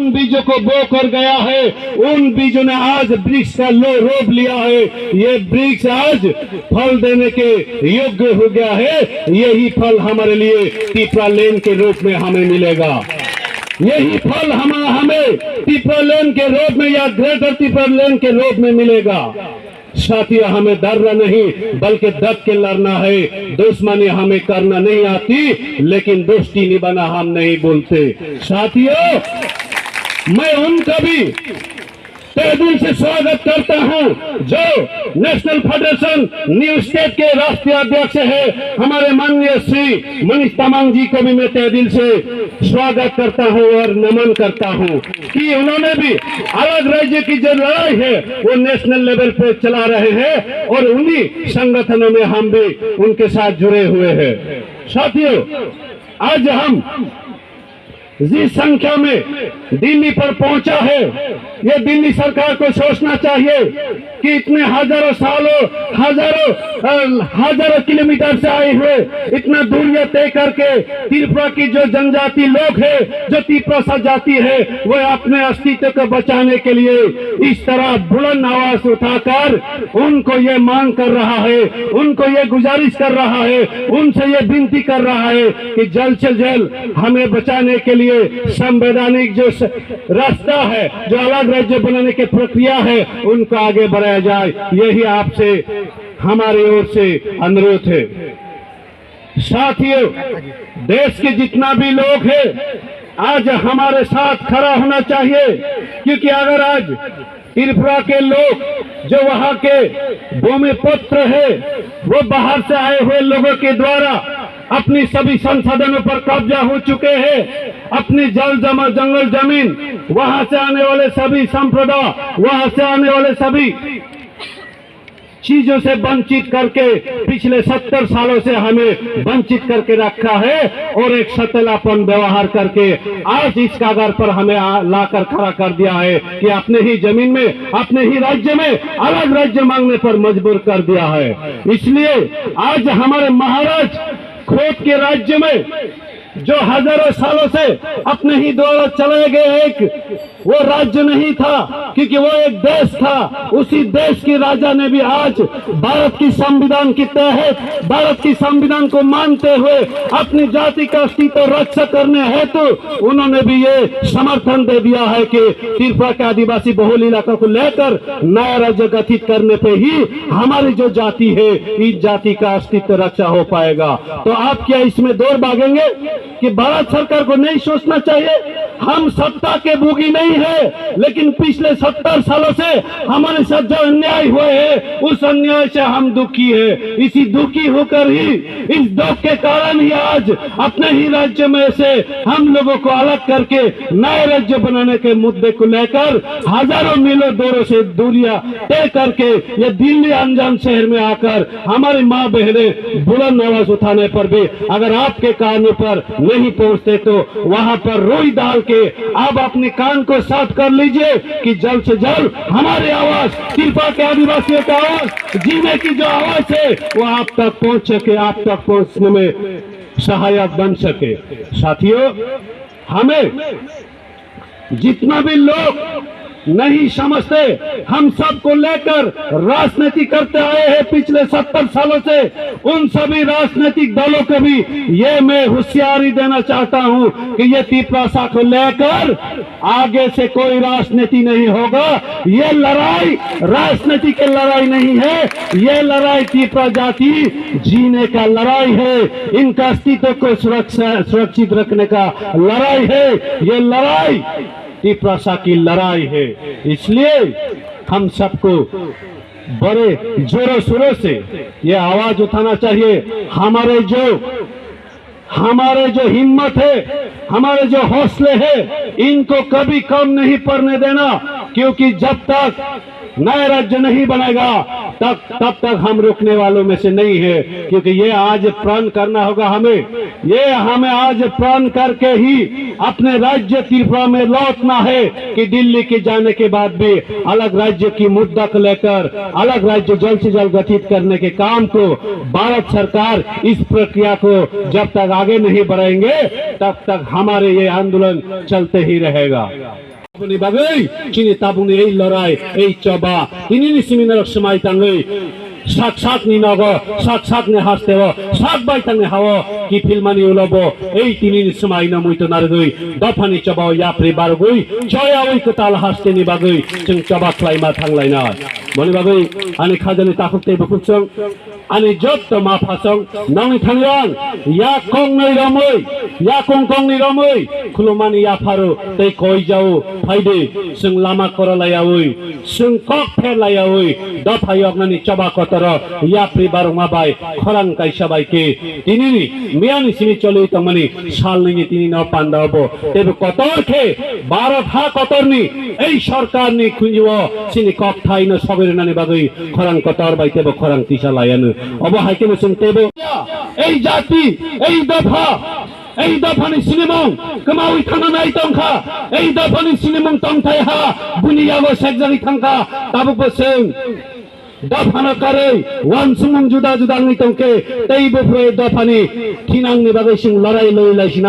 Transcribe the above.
उन बीजों को बो कर गया है, उन बीजों ने आज वृक्ष का रोप लिया है। ये वृक्ष आज फल देने के योग्य हो गया है। यही फल हमारे लिए टिपरा लेन के रूप में हमें मिलेगा। यही फल हमें टिपरा लेन के रूप में या ग्रेटर टिपरा लेन के रूप में मिलेगा। साथियों, हमें डरना नहीं बल्कि डट के लड़ना है। दुश्मनी हमें करना नहीं आती, लेकिन दोस्ती निभाना हम नहीं बोलते। साथियों, मैं उनका भी तहे दिल से स्वागत करता हूं जो नेशनल फेडरेशन न्यू स्टेट के राष्ट्रीय अध्यक्ष है, हमारे माननीय श्री मनीष तामांग जी को भी मैं तहे दिल से स्वागत करता हूं और नमन करता हूं कि उन्होंने भी अलग राज्य की जो लड़ाई है वो नेशनल लेवल पे चला रहे हैं और उन्हीं संगठनों में हम भी उनके साथ जुड़े हुए हैं। साथियों, आज हम जिस संख्या में दिल्ली पर पहुंचा है, ये दिल्ली सरकार को सोचना चाहिए कि इतने हजारों सालों हजारों किलोमीटर से आए हुए इतना दूरियां तय करके त्रिपुरा की जो जनजाति लोग है, जो त्रिपुरा जाति है, वो अपने अस्तित्व को बचाने के लिए इस तरह बुलंद आवाज उठाकर उनको ये मांग कर रहा है, उनको ये गुजारिश कर रहा है, उनसे ये विनती कर रहा है कि जल्द से जल्द हमें बचाने के लिए संवैधानिक जो रास्ता है, जो अलग राज्य बनाने की प्रक्रिया है, उनको आगे बढ़ाया जाए। यही आपसे हमारी ओर से अनुरोध है। साथियों, देश के जितना भी लोग हैं आज हमारे साथ खड़ा होना चाहिए, क्योंकि अगर आज त्रिपुरा के लोग जो वहां के भूमिपुत्र है वो बाहर से आए हुए लोगों के द्वारा अपनी सभी संसाधनों पर कब्जा हो चुके हैं, अपनी जंगल जमीन, वहां से आने वाले सभी संप्रदाय, वहां से आने वाले सभी चीजों से वंचित करके पिछले 70 सालों से हमें वंचित करके रखा है और एक सतलापन व्यवहार करके आज इस कागार पर हमें लाकर खड़ा कर दिया है कि अपने ही जमीन में, अपने ही राज्य में अलग राज्य मांगने पर मजबूर कर दिया है। इसलिए आज हमारे महाराज खोत के राज्य में जो हजारों सालों से अपने ही द्वारा चलाए गए एक वो राज्य नहीं था, क्योंकि वो एक देश था। उसी देश के राजा ने भी आज भारत की संविधान के तहत, भारत की संविधान को मानते हुए अपनी जाति का अस्तित्व रक्षा करने हेतु उन्होंने भी ये समर्थन दे दिया है कि त्रिपुरा के आदिवासी बहुल इलाकों को लेकर नया राज्य गठित करने पे ही हमारी जो जाति है, इस जाति का अस्तित्व रक्षा हो पाएगा। तो आप क्या इसमें दौड़ भागेंगे कि भारत सरकार को नहीं सोचना चाहिए? हम सत्ता के भोगी नहीं है, लेकिन पिछले 70 सालों से हमारे साथ जो अन्याय हुए हैं उस अन्याय से हम दुखी है। इसी दुखी होकर ही, इस दुख के कारण ही आज अपने ही राज्य में से हम लोगों को अलग करके नए राज्य बनाने के मुद्दे को लेकर हजारों मीलों दूरों से दूरियां तय करके ये दिल्ली अनजान शहर में आकर हमारी माँ बहनें बुलंद आवाज उठाने पर भी अगर आपके कानों पर नहीं पहुंचते तो वहां पर रोई डाल के आप अपने कान को साफ कर लीजिए कि जल्द से जल्द हमारी आवाज, त्रिपुरा के आदिवासियों की आवाज, जीने की जो आवाज है वो आप तक पहुंच सके, आप तक पहुंचने में सहायक बन सके। साथियों, हमें जितना भी लोग नहीं समझते, हम सबको लेकर राजनीति करते आए हैं पिछले 70 सालों से, उन सभी राजनीतिक दलों को भी ये मैं होशियारी देना चाहता हूं कि ये त्रिपुरा को लेकर आगे से कोई राजनीति नहीं होगा। ये लड़ाई राजनीति की लड़ाई नहीं है, ये लड़ाई त्रिपुरा जाति जीने का लड़ाई है, इनका अस्तित्व को सुरक्षित रखने का लड़ाई है। ये लड़ाई त्रिपुरा की लड़ाई है। इसलिए हम सबको बड़े जोरों शोरों से ये आवाज उठाना चाहिए। हमारे जो हिम्मत है, हमारे जो हौसले हैं, इनको कभी कम नहीं पड़ने देना, क्योंकि जब तक नया राज्य नहीं बनेगा तब तक हम रुकने वालों में से नहीं है, क्योंकि ये आज प्रण करना होगा हमें। ये हमें आज प्रण करके ही अपने राज्य त्रिपुरा में लौटना है कि दिल्ली के जाने के बाद भी अलग राज्य की मुद्दा को लेकर अलग राज्य जल्द से जल्द गठित करने के काम को भारत सरकार इस प्रक्रिया को जब तक आगे नहीं बढ़ाएंगे तब तक हमारे ये आंदोलन चलते ही रहेगा। Tapuni bagai, cini tabuni ei lorai, ei coba. Ini ni seminar semai tangai. Sak ni nago, sak ni hastewo, sak bai tangai hawo, ki filmani ulobo. Ei tini ni semai na muito nargui. Dopani coba ya pri bargui. Joya oi ketal haste ni bagai, ceng coba klaima tanglai na. Boni bagai, ani khajani takuk te bukuk song. Ani jot to ma phasong nang thangyan ya kong nei ramoi ya kong ni ramoi khulumani ya pharo tei koi jau phaide sung lama koralaya oi sung kok phelaya oi da phayok nani chaba kotara ya pribar ma bai khorang kai sabai ke tinini miani sini choli tamani sal ni tini na pandabo tebe kotor ke bharat ha kotorni ei sarkar ni khunjiwo sini kok thai na sabere nani bagai khorang kotor bai tebe khorang tisa layanu অবহাইকে শুনতেব এই জাতি এই দফানি সিনেমং কমাউই থানা নাই তংখা এই দফানি সিনেমং তংথাই হা বুনিয়াগো সেকজারি থাংকা তাবুক বসেন দফানা করে one সুমং জুদা জুদা নাই তংকে তেই বফরে দফানি ঠিনাং নি বাগৈ সিং লড়াই লই লাইছিনা